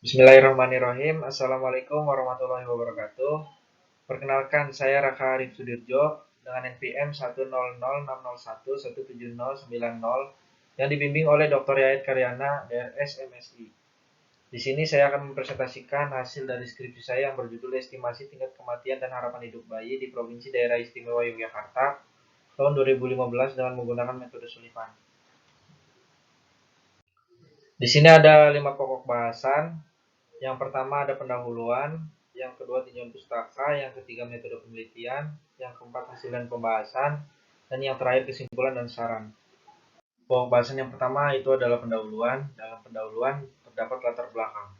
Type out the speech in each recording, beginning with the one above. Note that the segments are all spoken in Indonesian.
Bismillahirrahmanirrahim. Assalamualaikum warahmatullahi wabarakatuh. Perkenalkan, saya Raka Arif Sudirjo dengan NPM 10060117090 yang dibimbing oleh Dr. Yayat Karyana, DRS MSI. Di sini saya akan mempresentasikan hasil dari skripsi saya yang berjudul Estimasi Tingkat Kematian dan Harapan Hidup Bayi di Provinsi Daerah Istimewa Yogyakarta tahun 2015 dengan menggunakan metode Sullivan. Di sini ada 5 pokok bahasan. Yang pertama ada pendahuluan, yang kedua tinjauan pustaka, yang ketiga metode penelitian, yang keempat hasil dan pembahasan, dan yang terakhir kesimpulan dan saran. Pokok bahasan yang pertama itu adalah pendahuluan. Dalam pendahuluan terdapat latar belakang.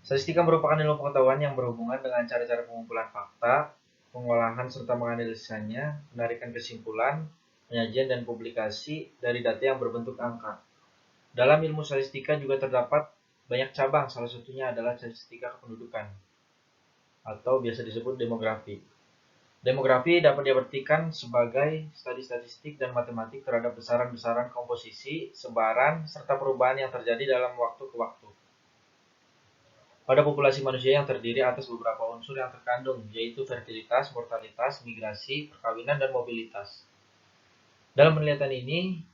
Statistika merupakan ilmu pengetahuan yang berhubungan dengan cara-cara pengumpulan fakta, pengolahan serta menganalisanya, penarikan kesimpulan, penyajian dan publikasi dari data yang berbentuk angka. Dalam ilmu statistika juga terdapat banyak cabang, salah satunya adalah statistika kependudukan atau biasa disebut demografi. Demografi dapat diartikan sebagai studi statistik dan matematik terhadap besaran-besaran komposisi, sebaran, serta perubahan yang terjadi dalam waktu ke waktu pada populasi manusia yang terdiri atas beberapa unsur yang terkandung, yaitu fertilitas, mortalitas, migrasi, perkawinan, dan mobilitas. Dalam penelitian ini,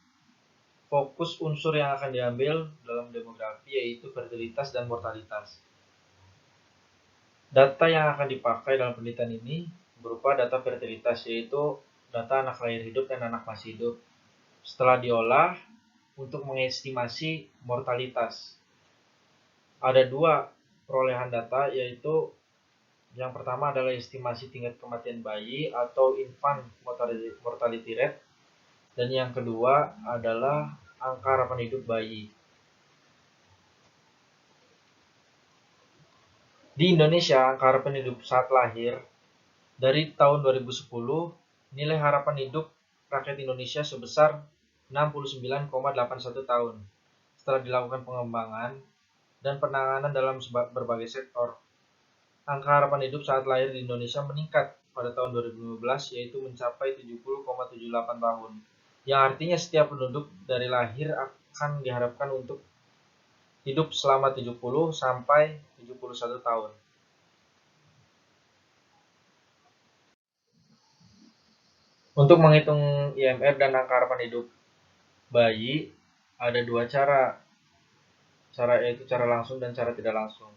fokus unsur yang akan diambil dalam demografi yaitu fertilitas dan mortalitas. Data yang akan dipakai dalam penelitian ini berupa data fertilitas, yaitu data anak lahir hidup dan anak masih hidup. Setelah diolah untuk mengestimasi mortalitas. Ada dua perolehan data, yaitu yang pertama adalah estimasi tingkat kematian bayi atau infant mortality rate, dan yang kedua adalah angka harapan hidup bayi. Di Indonesia, angka harapan hidup saat lahir dari tahun 2010, nilai harapan hidup rakyat Indonesia sebesar 69,81 tahun. Setelah dilakukan pengembangan dan penanganan dalam berbagai sektor, angka harapan hidup saat lahir di Indonesia meningkat pada tahun 2015, yaitu mencapai 70,78 tahun. Yang artinya setiap penduduk dari lahir akan diharapkan untuk hidup selama 70 sampai 71 tahun. Untuk menghitung IMR dan angka harapan hidup bayi, ada dua cara. Yaitu cara langsung dan cara tidak langsung.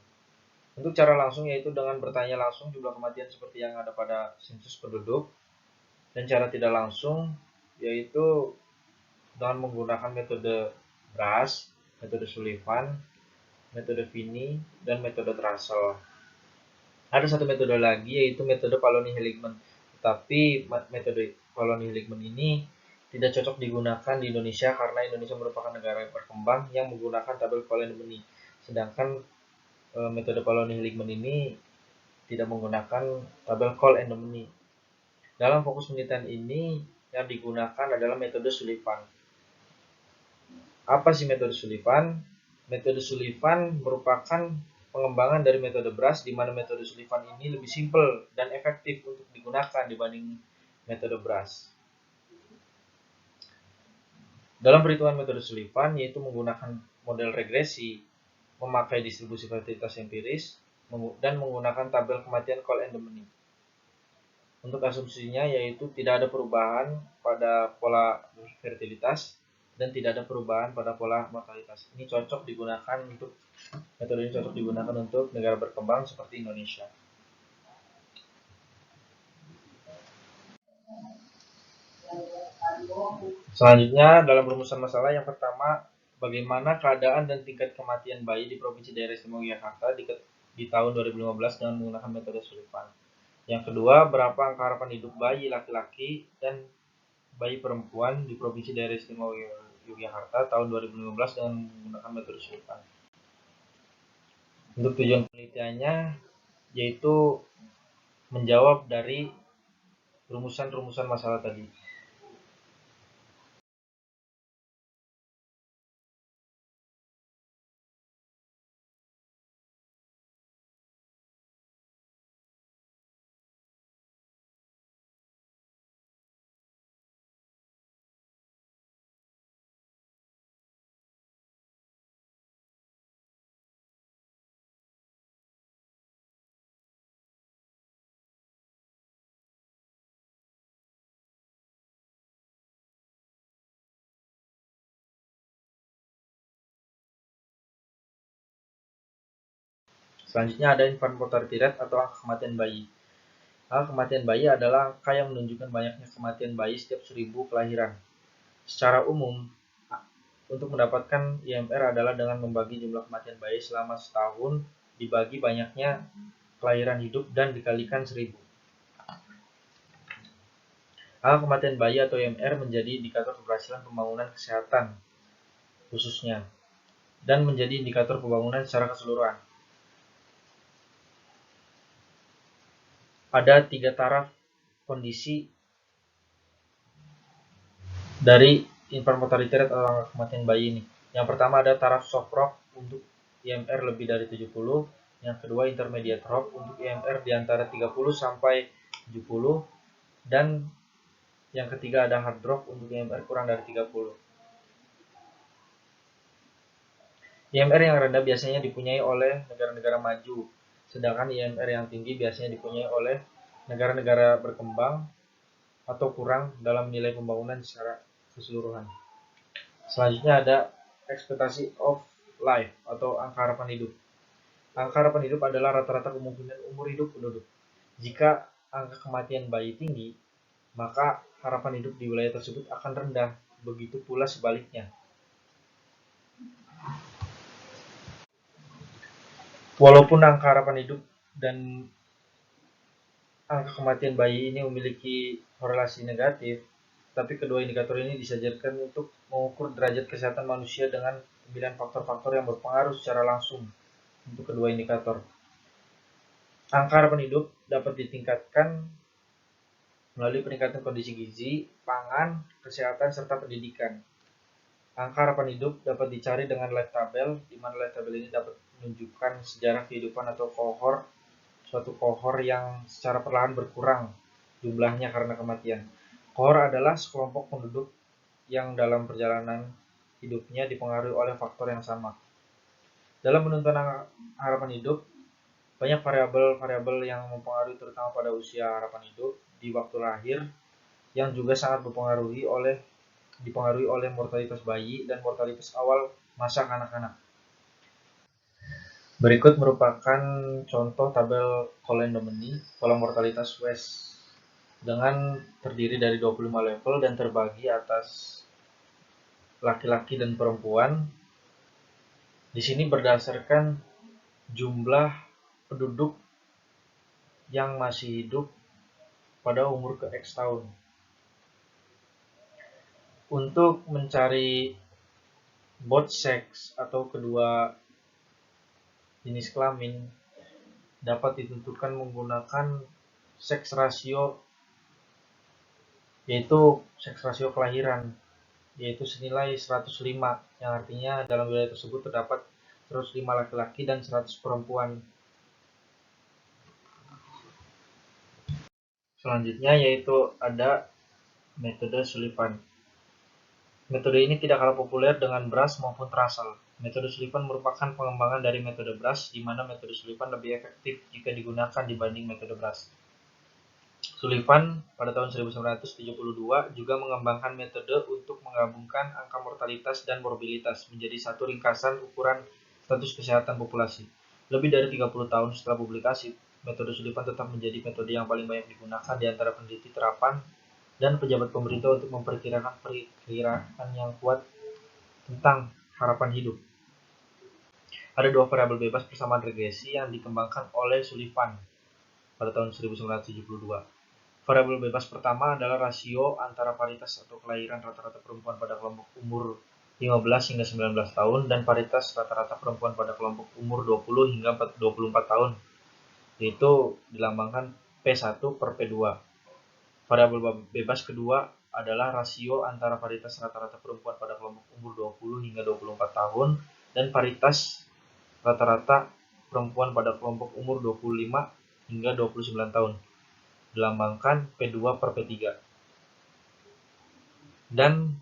Untuk cara langsung yaitu dengan bertanya langsung jumlah kematian seperti yang ada pada sensus penduduk. Dan cara tidak langsung yaitu dengan menggunakan metode BRAS, metode Sullivan, metode Vini, dan metode Trussell. Ada satu metode lagi yaitu metode Polloni-Heligman. Tetapi metode Polloni-Heligman ini tidak cocok digunakan di Indonesia karena Indonesia merupakan negara yang berkembang yang menggunakan tabel Cohen-Mansfield. Sedangkan metode Polloni-Heligman ini tidak menggunakan tabel Cohen-Mansfield. Dalam fokus penelitian ini yang digunakan adalah metode Sullivan. Apa sih metode Sullivan? Metode Sullivan merupakan pengembangan dari metode BRAS, di mana metode Sullivan ini lebih simpel dan efektif untuk digunakan dibanding metode BRAS. Dalam perhitungan metode Sullivan, yaitu menggunakan model regresi, memakai distribusi fertilitas empiris, dan menggunakan tabel kematian Cohen-Mansfield. Untuk asumsinya yaitu tidak ada perubahan pada pola fertilitas dan tidak ada perubahan pada pola mortalitas. Ini cocok digunakan untuk metode ini cocok digunakan untuk negara berkembang seperti Indonesia. Selanjutnya dalam rumusan masalah yang pertama, bagaimana keadaan dan tingkat kematian bayi di Provinsi Daerah Istimewa Yogyakarta di tahun 2015 dengan menggunakan metode Sullivan. Yang kedua, berapa angka harapan hidup bayi laki-laki dan bayi perempuan di Provinsi Daerah Istimewa Yogyakarta tahun 2015 dengan menggunakan metode Sullivan. Untuk tujuan penelitiannya yaitu menjawab dari rumusan-rumusan masalah tadi. Selanjutnya ada infant mortality rate atau angka kematian bayi. Angka kematian bayi adalah angka yang menunjukkan banyaknya kematian bayi setiap 1000 kelahiran. Secara umum, untuk mendapatkan IMR adalah dengan membagi jumlah kematian bayi selama setahun dibagi banyaknya kelahiran hidup dan dikalikan 1000. Angka kematian bayi atau IMR menjadi indikator keberhasilan pembangunan kesehatan khususnya dan menjadi indikator pembangunan secara keseluruhan. Ada 3 taraf kondisi dari infant mortality rate atau angka kematian bayi ini. Yang pertama ada taraf soft rock untuk IMR lebih dari 70, yang kedua intermediate rock untuk IMR di antara 30 sampai 70, dan yang ketiga ada hard rock untuk IMR kurang dari 30. IMR yang rendah biasanya dipunyai oleh negara-negara maju, sedangkan IMR yang tinggi biasanya dipunyai oleh negara-negara berkembang atau kurang dalam nilai pembangunan secara keseluruhan. Selanjutnya ada ekspektasi of life atau angka harapan hidup. Angka harapan hidup adalah rata-rata kemungkinan umur hidup penduduk. Jika angka kematian bayi tinggi, maka harapan hidup di wilayah tersebut akan rendah, begitu pula sebaliknya. Walaupun angka harapan hidup dan angka kematian bayi ini memiliki korelasi negatif, tapi kedua indikator ini disajikan untuk mengukur derajat kesehatan manusia dengan pemilihan faktor-faktor yang berpengaruh secara langsung untuk kedua indikator. Angka harapan hidup dapat ditingkatkan melalui peningkatan kondisi gizi, pangan, kesehatan, serta pendidikan. Angka harapan hidup dapat dicari dengan life table, di mana life table ini dapat menunjukkan sejarah kehidupan atau suatu kohor yang secara perlahan berkurang jumlahnya karena kematian. Kohor adalah sekelompok penduduk yang dalam perjalanan hidupnya dipengaruhi oleh faktor yang sama. Dalam menentukan harapan hidup, banyak variabel-variabel yang mempengaruhi terutama pada usia harapan hidup di waktu lahir, yang juga sangat dipengaruhi oleh mortalitas bayi dan mortalitas awal masa kanak-kanak. Berikut merupakan contoh tabel Colen-Domeny pola mortalitas West dengan terdiri dari 25 level dan terbagi atas laki-laki dan perempuan. Di sini berdasarkan jumlah penduduk yang masih hidup pada umur ke X tahun. Untuk mencari both sex atau kedua jenis kelamin dapat ditentukan menggunakan sex ratio, yaitu sex ratio kelahiran, yaitu senilai 105, yang artinya dalam wilayah tersebut terdapat 105 laki-laki dan 100 perempuan. Selanjutnya yaitu ada metode Sullivan. Metode ini tidak kalah populer dengan Brush maupun Trussell. Metode Sullivan merupakan pengembangan dari metode Brush, di mana metode Sullivan lebih efektif jika digunakan dibanding metode Brush. Sullivan pada tahun 1972 juga mengembangkan metode untuk menggabungkan angka mortalitas dan morbilitas menjadi satu ringkasan ukuran status kesehatan populasi. Lebih dari 30 tahun setelah publikasi, metode Sullivan tetap menjadi metode yang paling banyak digunakan di antara peneliti terapan dan pejabat pemerintah untuk memperkirakan perkiraan yang kuat tentang harapan hidup. Ada dua variabel bebas persamaan regresi yang dikembangkan oleh Sullivan pada tahun 1972. Variabel bebas pertama adalah rasio antara paritas atau kelahiran rata-rata perempuan pada kelompok umur 15 hingga 19 tahun dan paritas rata-rata perempuan pada kelompok umur 20 hingga 24 tahun, yaitu dilambangkan P1 per P2. Variabel bebas kedua adalah rasio antara paritas rata-rata perempuan pada kelompok umur 20 hingga 24 tahun dan paritas rata-rata perempuan pada kelompok umur 25 hingga 29 tahun, dilambangkan P2 per P3. Dan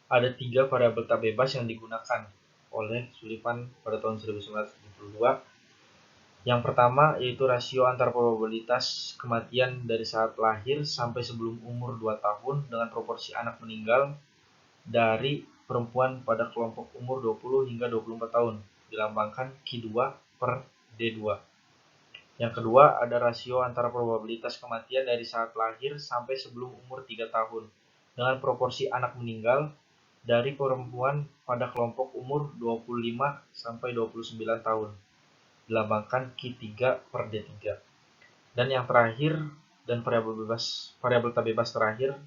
ada 3 variabel tak bebas yang digunakan oleh Sullivan pada tahun 1972. Yang pertama yaitu rasio antar probabilitas kematian dari saat lahir sampai sebelum umur 2 tahun dengan proporsi anak meninggal dari perempuan pada kelompok umur 20 hingga 24 tahun, dilambangkan Q2 per D2. Yang kedua, ada rasio antara probabilitas kematian dari saat lahir sampai sebelum umur 3 tahun dengan proporsi anak meninggal dari perempuan pada kelompok umur 25 sampai 29 tahun. Dilambangkan Q3 per D3. Dan yang terakhir, dan variabel tak bebas terakhir,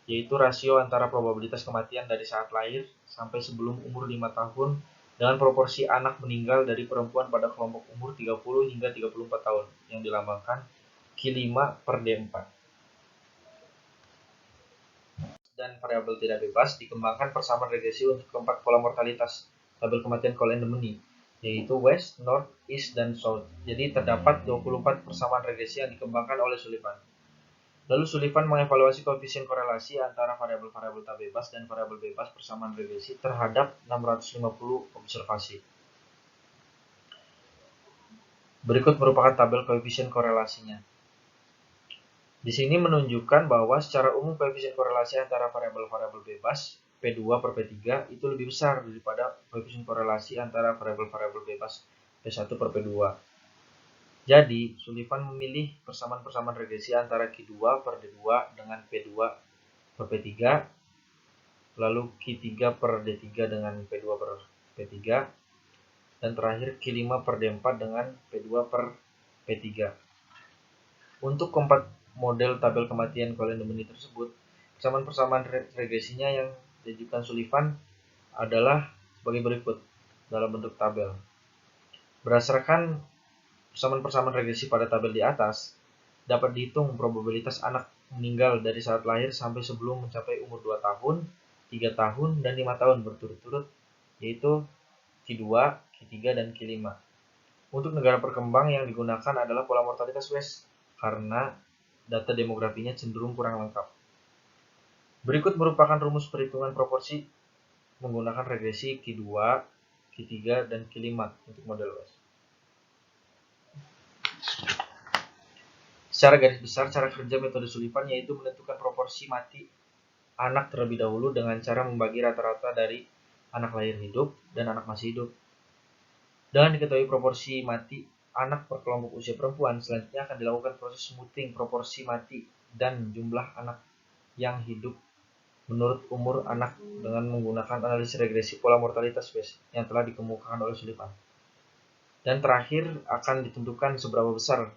yaitu rasio antara probabilitas kematian dari saat lahir sampai sebelum umur 5 tahun dengan proporsi anak meninggal dari perempuan pada kelompok umur 30 hingga 34 tahun yang dilambangkan Q5 per D4. Dan variabel tidak bebas dikembangkan persamaan regresi untuk keempat pola mortalitas tabel kematian Cohen-Demenny, yaitu West, North, East, dan South. Jadi terdapat 24 persamaan regresi yang dikembangkan oleh Sullivan. Lalu Sullivan mengevaluasi koefisien korelasi antara variabel-variabel tak bebas dan variabel bebas persamaan regresi terhadap 650 observasi. Berikut merupakan tabel koefisien korelasinya. Di sini menunjukkan bahwa secara umum koefisien korelasi antara variabel-variabel bebas P2 per P3 itu lebih besar daripada koefisien korelasi antara variabel-variabel bebas P1 per P2. Jadi, Sullivan memilih persamaan-persamaan regresi antara Q2 per D2 dengan P2 per P3, lalu Q3 per D3 dengan P2 per P3, dan terakhir Q5 per D4 dengan P2 per P3. Untuk keempat model tabel kematian Cohen-Demenny tersebut, persamaan-persamaan regresinya yang diajukan Sullivan adalah sebagai berikut dalam bentuk tabel. Berdasarkan persamaan-persamaan regresi pada tabel di atas, dapat dihitung probabilitas anak meninggal dari saat lahir sampai sebelum mencapai umur 2 tahun, 3 tahun, dan 5 tahun berturut-turut, yaitu Q2, Q3, dan Q5. Untuk negara berkembang yang digunakan adalah pola mortalitas West, karena data demografinya cenderung kurang lengkap. Berikut merupakan rumus perhitungan proporsi menggunakan regresi Q2, Q3, dan Q5 untuk model West. Secara garis besar, cara kerja metode Sullivan yaitu menentukan proporsi mati anak terlebih dahulu dengan cara membagi rata-rata dari anak lahir hidup dan anak masih hidup. Dengan diketahui proporsi mati anak per kelompok usia perempuan, selanjutnya akan dilakukan proses smoothing proporsi mati dan jumlah anak yang hidup menurut umur anak dengan menggunakan analisis regresi pola mortalitas West yang telah dikemukakan oleh Sullivan. Dan terakhir akan ditentukan seberapa besar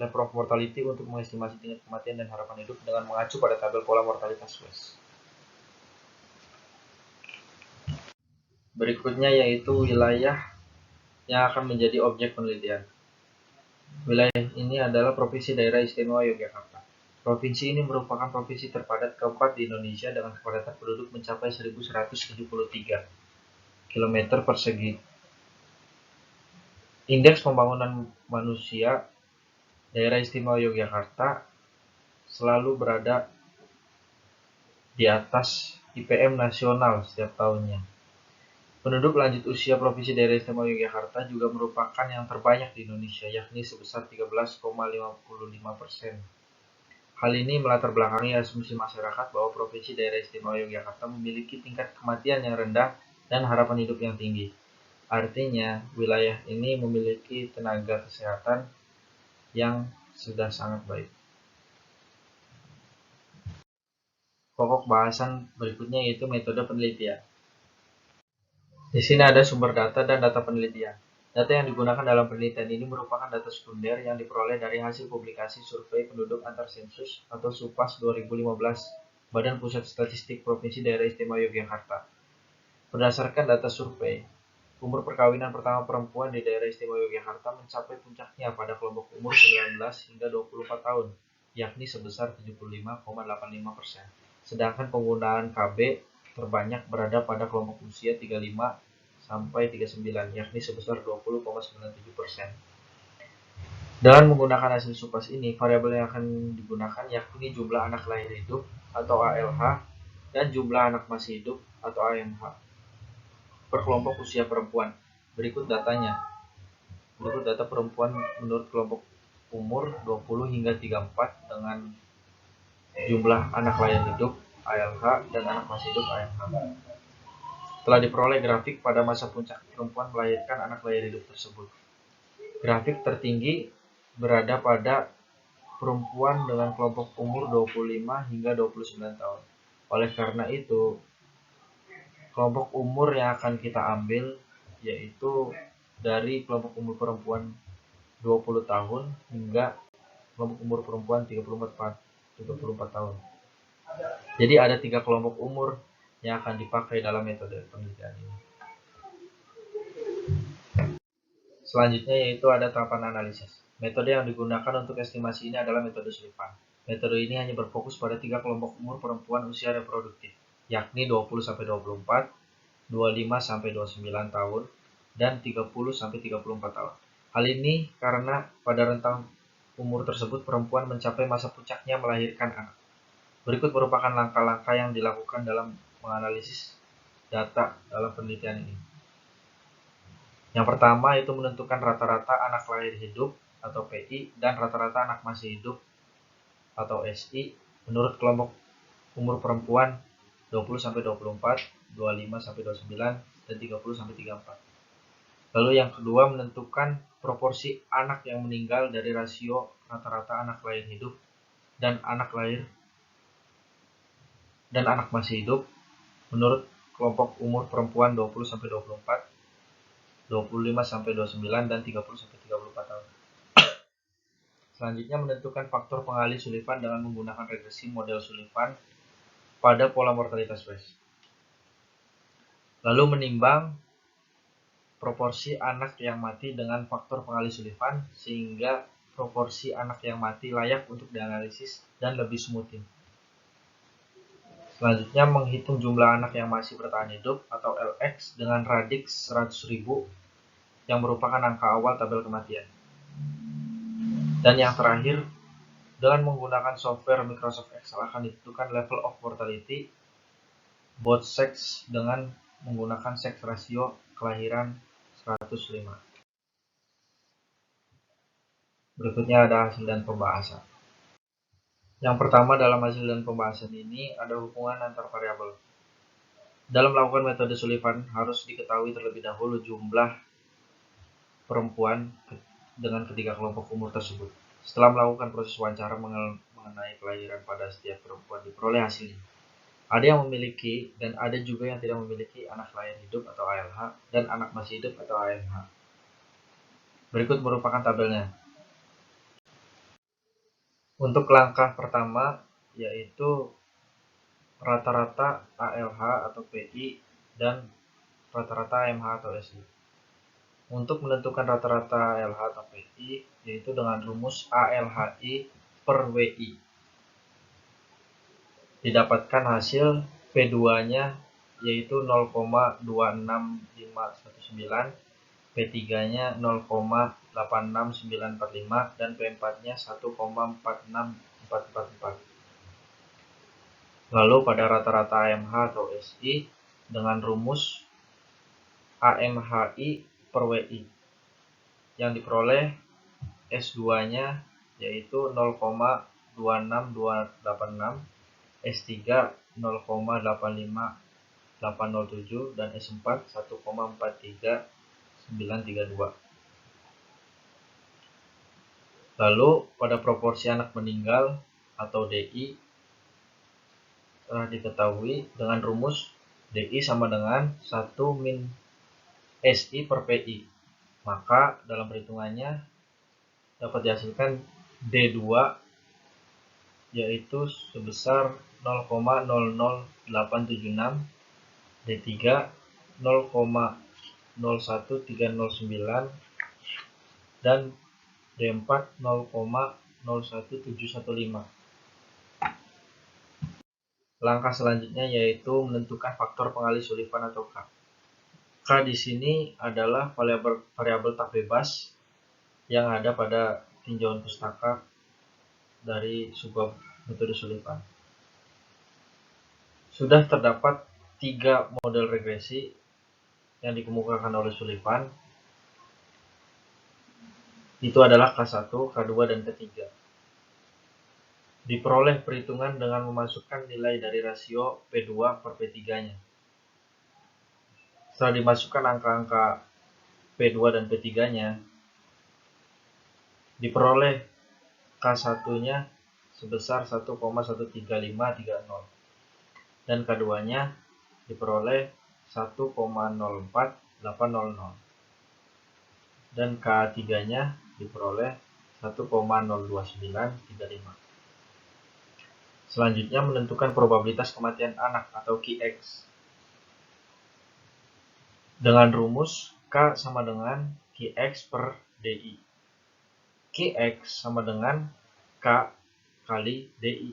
level of mortality untuk mengestimasi tingkat kematian dan harapan hidup dengan mengacu pada tabel pola mortalitas West. Berikutnya yaitu wilayah yang akan menjadi objek penelitian. Wilayah ini adalah Provinsi Daerah Istimewa Yogyakarta. Provinsi ini merupakan provinsi terpadat keempat di Indonesia dengan kepadatan penduduk mencapai 1.173 km persegi. Indeks pembangunan manusia Daerah Istimewa Yogyakarta selalu berada di atas IPM nasional setiap tahunnya. Penduduk lanjut usia Provinsi Daerah Istimewa Yogyakarta juga merupakan yang terbanyak di Indonesia, yakni sebesar 13,55%. Hal ini melatar belakangi asumsi masyarakat bahwa Provinsi Daerah Istimewa Yogyakarta memiliki tingkat kematian yang rendah dan harapan hidup yang tinggi. Artinya, wilayah ini memiliki tenaga kesehatan yang sudah sangat baik. Pokok bahasan berikutnya yaitu metode penelitian. Di sini ada sumber data dan data penelitian. Data yang digunakan dalam penelitian ini merupakan data sekunder yang diperoleh dari hasil publikasi survei penduduk antar sensus atau SUPAS 2015 Badan Pusat Statistik Provinsi Daerah Istimewa Yogyakarta. Berdasarkan data survei, umur perkawinan pertama perempuan di Daerah Istimewa Yogyakarta mencapai puncaknya pada kelompok umur 19 hingga 24 tahun, yakni sebesar 75,85%. Sedangkan penggunaan KB terbanyak berada pada kelompok usia 35 sampai 39, yakni sebesar 20,97%. Dengan menggunakan hasil SUPAS ini, variabel yang akan digunakan yakni jumlah anak lahir hidup atau ALH dan jumlah anak masih hidup atau AMH per kelompok usia perempuan. Berikut datanya. Berikut data perempuan menurut kelompok umur 20 hingga 34 dengan jumlah anak lahir hidup ALH dan anak masih hidup AMH. Telah diperoleh grafik pada masa puncak perempuan melahirkan anak lahir hidup tersebut. Grafik tertinggi berada pada perempuan dengan kelompok umur 25 hingga 29 tahun. Oleh karena itu, kelompok umur yang akan kita ambil yaitu dari kelompok umur perempuan 20 tahun hingga kelompok umur perempuan 34 tahun. Jadi ada 3 kelompok umur yang akan dipakai dalam metode penelitian ini. Selanjutnya yaitu ada tahapan analisis. Metode yang digunakan untuk estimasi ini adalah metode Sullivan. Metode ini hanya berfokus pada 3 kelompok umur perempuan usia reproduktif, yakni 20-24, 25-29 tahun, dan 30-34 tahun. Hal ini karena pada rentang umur tersebut perempuan mencapai masa puncaknya melahirkan anak. Berikut merupakan langkah-langkah yang dilakukan dalam menganalisis data dalam penelitian ini. Yang pertama itu menentukan rata-rata anak lahir hidup atau PI dan rata-rata anak masih hidup atau SI menurut kelompok umur perempuan 20-24, 25-29, dan 30-34. Lalu yang kedua menentukan proporsi anak yang meninggal dari rasio rata-rata anak lahir hidup dan anak masih hidup menurut kelompok umur perempuan 20-24, 25-29, dan 30-34 tahun. Selanjutnya menentukan faktor pengalih Sullivan dengan menggunakan regresi model Sullivan pada pola mortalitas race. Lalu menimbang proporsi anak yang mati dengan faktor pengalih Sullivan sehingga proporsi anak yang mati layak untuk dianalisis dan lebih smoothing. Selanjutnya menghitung jumlah anak yang masih bertahan hidup atau LX dengan radix 100.000 yang merupakan angka awal tabel kematian. Dan yang terakhir, dengan menggunakan software Microsoft Excel akan ditentukan level of mortality both sex dengan menggunakan sex ratio kelahiran 105. Berikutnya ada hasil dan pembahasan. Yang pertama dalam hasil dan pembahasan ini ada hubungan antar variabel. Dalam melakukan metode Sullivan harus diketahui terlebih dahulu jumlah perempuan dengan ketiga kelompok umur tersebut. Setelah melakukan proses wawancara mengenai kelahiran pada setiap perempuan diperoleh hasilnya. Ada yang memiliki dan ada juga yang tidak memiliki anak lahir hidup atau ALH dan anak masih hidup atau AMH. Berikut merupakan tabelnya. Untuk langkah pertama yaitu rata-rata ALH atau PI dan rata-rata AMH atau SI. Untuk menentukan rata-rata ALH atau PI yaitu dengan rumus ALHI per WI. Didapatkan hasil P2-nya yaitu 0,26519, P3-nya 0,86945 dan P4-nya 1,46444. Lalu pada rata-rata AMH atau SI dengan rumus AMHI per WI yang diperoleh S2-nya yaitu 0,26286, S3 0,85807 dan S4 1,43932. Lalu pada proporsi anak meninggal atau DI telah diketahui dengan rumus DI sama dengan 1 min SI per PI. Maka dalam perhitungannya dapat dihasilkan D2 yaitu sebesar 0,00876, D3 0,01309 dan D4 0,01715. Langkah selanjutnya yaitu menentukan faktor pengalih Sullivan atau K. K di sini adalah variabel tak bebas yang ada pada tinjauan pustaka dari sebuah metode Sullivan. Sudah terdapat 3 model regresi yang dikemukakan oleh Sullivan. Itu adalah K1, K2, dan K3. Diperoleh perhitungan dengan memasukkan nilai dari rasio P2 per P3-nya. Setelah dimasukkan angka-angka P2 dan P3-nya, diperoleh K1-nya sebesar 1,13530 dan K2-nya diperoleh 1,04800 dan K3-nya diperoleh 1,02935. Selanjutnya menentukan probabilitas kematian anak atau Qx. Dengan rumus K sama dengan Qx per DI. Qx sama dengan K kali DI.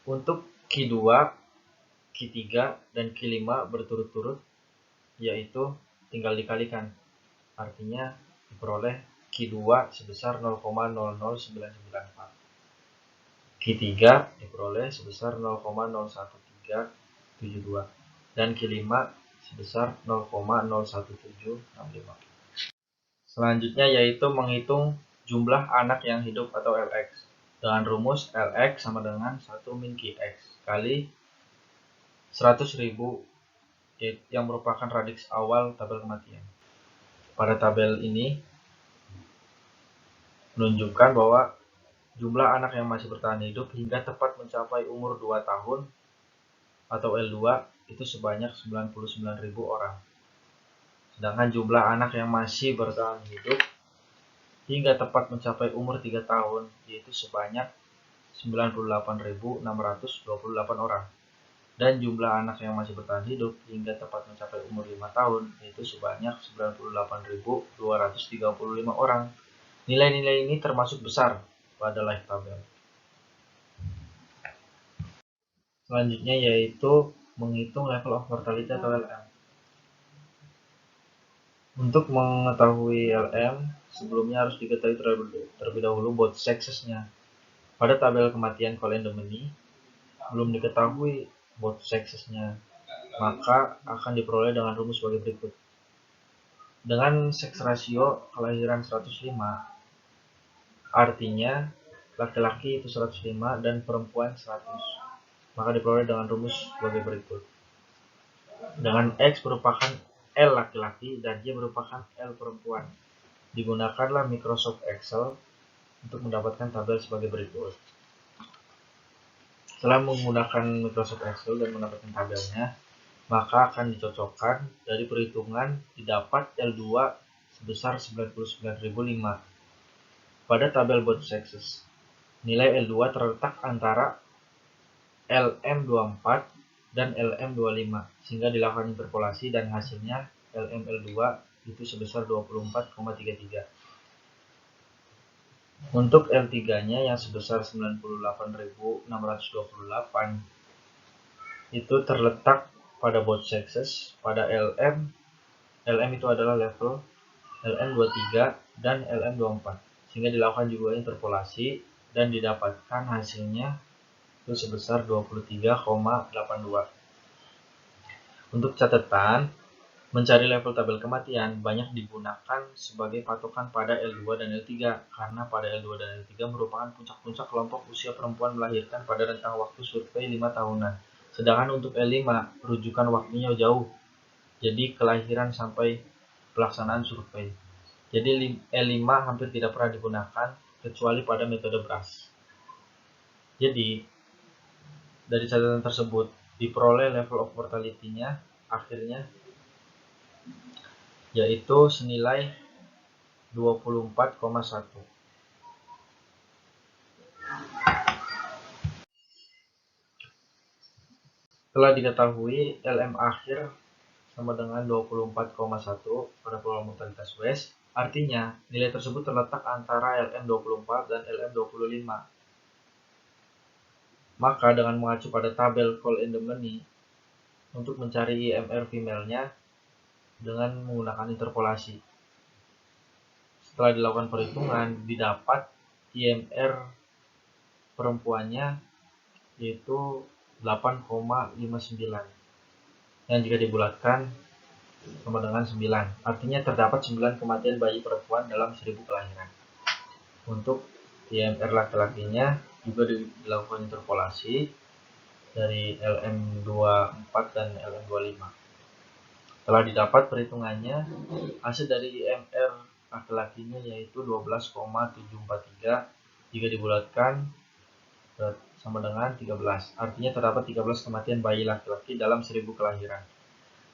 Untuk Q2, Q3, dan Q5 berturut-turut, yaitu tinggal dikalikan. Artinya diperoleh Q2 sebesar 0,00994. Q3 diperoleh sebesar 0,01372 dan Q5 sebesar 0,01765. Selanjutnya yaitu menghitung jumlah anak yang hidup atau Lx dengan rumus Lx sama dengan 1 min Qx kali 100.000 yang merupakan radiks awal tabel kematian. Pada tabel ini menunjukkan bahwa jumlah anak yang masih bertahan hidup hingga tepat mencapai umur 2 tahun atau L2 itu sebanyak 99.000 orang. Sedangkan jumlah anak yang masih bertahan hidup hingga tepat mencapai umur 3 tahun yaitu sebanyak 98.628 orang. Dan jumlah anak yang masih bertahan hidup hingga tepat mencapai umur 5 tahun yaitu sebanyak 98.235 orang. Nilai-nilai ini termasuk besar pada live tabel. Selanjutnya yaitu menghitung level of mortality atau LM. Untuk mengetahui LM, sebelumnya harus diketahui terlebih dahulu both sexes-nya. Pada tabel kematian Cold-Endemony, belum diketahui both sexes-nya, maka akan diperoleh dengan rumus sebagai berikut. Dengan sex ratio kelahiran 105, artinya laki-laki itu 105 dan perempuan 100. Maka diperoleh dengan rumus sebagai berikut. Dengan X merupakan L laki-laki dan Y merupakan L perempuan. Digunakanlah Microsoft Excel untuk mendapatkan tabel sebagai berikut. Setelah menggunakan Microsoft Excel dan mendapatkan tabelnya, maka akan dicocokkan dari perhitungan didapat L2 sebesar 99.005. Pada tabel both sexes, nilai L2 terletak antara LM24 dan LM25 sehingga dilakukan interpolasi dan hasilnya LML2 itu sebesar 24,33. Untuk L3-nya yang sebesar 98.628 itu terletak pada both sexes pada LM itu adalah level LM23 dan LM24 sehingga dilakukan juga interpolasi dan didapatkan hasilnya itu sebesar 23,82. Untuk catatan, mencari level tabel kematian banyak digunakan sebagai patokan pada L2 dan L3 karena pada L2 dan L3 merupakan puncak-puncak kelompok usia perempuan melahirkan pada rentang waktu survei 5 tahunan. Sedangkan untuk L5 rujukan waktunya jauh, jadi kelahiran sampai pelaksanaan survei. Jadi L5 hampir tidak pernah digunakan kecuali pada metode BRAS. Jadi dari catatan tersebut diperoleh level of mortality-nya akhirnya yaitu senilai 24,1. Setelah diketahui LM akhir sama dengan 24,1 pada pola mortalitas West, artinya nilai tersebut terletak antara LM24 dan LM25. Maka dengan mengacu pada tabel Cold-Endemony untuk mencari IMR female-nya dengan menggunakan interpolasi. Setelah dilakukan perhitungan, didapat IMR perempuannya yaitu 8,59 yang jika dibulatkan sama dengan 9. Artinya terdapat 9 kematian bayi perempuan dalam 1000 kelahiran. Untuk IMR laki-lakinya juga dilakukan interpolasi dari LM24 dan LM25. Setelah didapat perhitungannya, hasil dari IMR laki-lakinya yaitu 12,743 jika dibulatkan sama dengan 13. Artinya terdapat 13 kematian bayi laki-laki dalam 1000 kelahiran.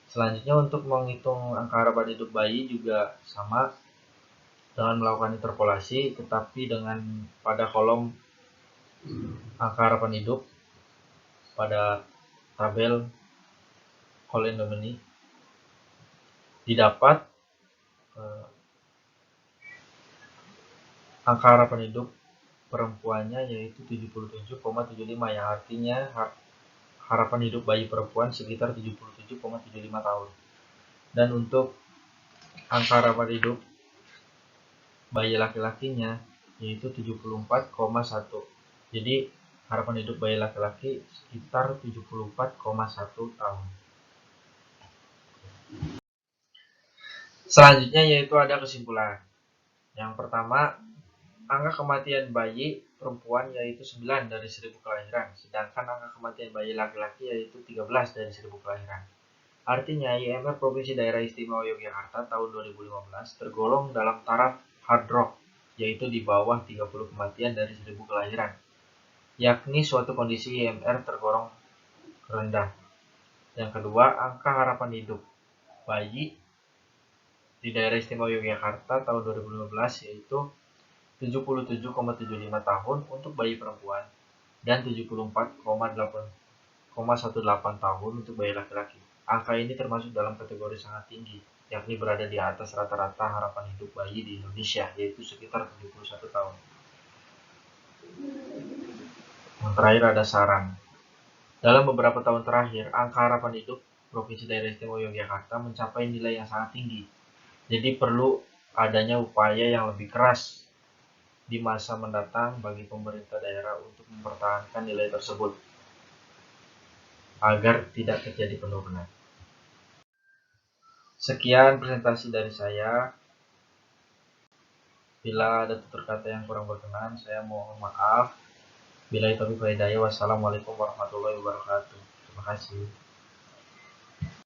Selanjutnya untuk menghitung angka harapan hidup bayi juga sama dengan melakukan interpolasi, tetapi dengan pada kolom angka harapan hidup pada tabel Holland ini didapat angka harapan hidup perempuannya yaitu 77,75, yang artinya harapan hidup bayi perempuan sekitar 77,75 tahun. Dan untuk angka harapan hidup bayi laki-lakinya yaitu 74,1. Jadi harapan hidup bayi laki-laki sekitar 74,1 tahun. Selanjutnya yaitu ada kesimpulan. Yang pertama, angka kematian bayi perempuan yaitu 9 dari 1000 kelahiran, sedangkan angka kematian bayi laki-laki yaitu 13 dari 1000 kelahiran. Artinya, IMR Provinsi Daerah Istimewa Yogyakarta tahun 2015 tergolong dalam taraf hard rock, yaitu di bawah 30 kematian dari 1000 kelahiran, yakni suatu kondisi IMR tergolong rendah. Yang kedua, angka harapan hidup bayi di Daerah Istimewa Yogyakarta tahun 2015 yaitu 77,75 tahun untuk bayi perempuan dan 74,18 tahun untuk bayi laki-laki. Angka ini termasuk dalam kategori sangat tinggi, yakni berada di atas rata-rata harapan hidup bayi di Indonesia, yaitu sekitar 71 tahun. Yang terakhir ada saran. Dalam beberapa tahun terakhir, angka harapan hidup Provinsi Daerah Istimewa Yogyakarta mencapai nilai yang sangat tinggi. Jadi perlu adanya upaya yang lebih keras di masa mendatang bagi pemerintah daerah untuk mempertahankan nilai tersebut agar tidak terjadi penurunan. Sekian presentasi dari saya. Bila ada tutur kata yang kurang berkenan, saya mohon maaf. Billahi taufiq wal hidayah. Wassalamualaikum warahmatullahi wabarakatuh. Terima kasih.